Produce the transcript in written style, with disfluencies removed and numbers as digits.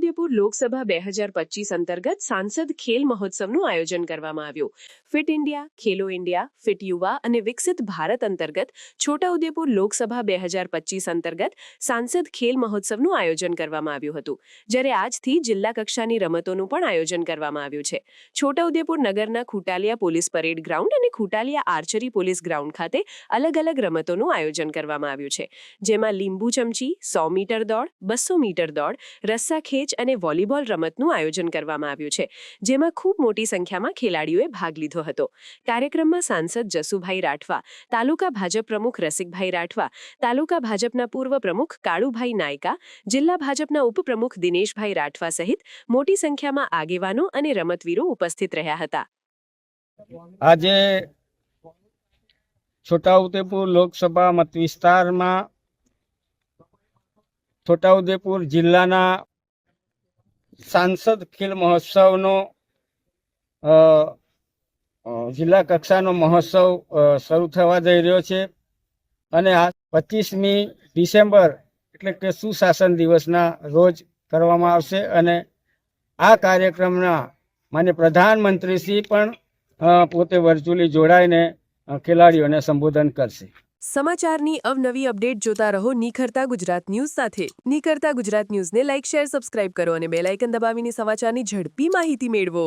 છોટાઉદેપુર લોકસભા 2025 અંતર્ગત સાંસદ ખેલ મહોત્સવનું આયોજન કરવામાં આવ્યું. ફિટ ઇન્ડિયા, ખેલો ઇન્ડિયા, ફિટ યુવા અને વિકસિત ભારત અંતર્ગત છોટાઉદેપુર લોકસભા 2025 અંતર્ગત સાંસદ ખેલ મહોત્સવનું આયોજન કરવામાં આવ્યું હતું, જ્યારે આજથી જિલ્લા કક્ષાની રમતોનું પણ આયોજન કરવામાં આવ્યું છે. છોટાઉદેપુર નગરના ખુટાલિયા પોલીસ પરેડ ગ્રાઉન્ડ અને ખુટાલિયા આર્ચરી પોલીસ ગ્રાઉન્ડ ખાતે અલગ અલગ રમતોનું આયોજન કરવામાં આવ્યું છે, જેમાં લીંબુ ચમચી, 100 મીટર દોડ, 200 મીટર દોડ, રસ્સા ખેંચ અને વોલીબોલ રમતનું આયોજન કરવામાં આવ્યું છે, જેમાં ખૂબ મોટી સંખ્યામાં ખેલાડીઓએ ભાગ લીધો હતો. કાર્યક્રમમાં સાંસદ જસુભાઈ રાઠવા, તાલુકા ભાજપ પ્રમુખ રસિકભાઈ રાઠવા, તાલુકા ભાજપના પૂર્વ પ્રમુખ કાળુભાઈ નાયકા, જિલ્લા ભાજપના ઉપપ્રમુખ દિનેશભાઈ રાઠવા સહિત મોટી સંખ્યામાં આગેવાનો અને રમતવીરો ઉપસ્થિત રહ્યા હતા. આજે છોટાઉદેપુર લોકસભા મત વિસ્તારમાં છોટાઉદેપુર જિલ્લાના સાંસદ ખેલ મહોત્સવનો જિલ્લા કક્ષાનો મહોત્સવ શરૂ થવા જઈ રહ્યો છે અને આ 25મી ડિસેમ્બર એટલે કે સુશાસન દિવસના રોજ કરવામાં આવશે અને આ કાર્યક્રમના માન્ય પ્રધાનમંત્રીશ્રી પણ પોતે વર્ચ્યુઅલી જોડાઈને ખેલાડીઓને સંબોધન કરશે. સમાચારની અવનવી અપડેટ જોતા રહો નિખરતા ગુજરાત ન્યૂઝ સાથે. નિખરતા ગુજરાત ન્યૂઝને લાઇક, શેર, સબસ્ક્રાઇબ કરો અને બેલ આઇકન દબાવીને સમાચારની ઝડપી માહિતી મેળવો.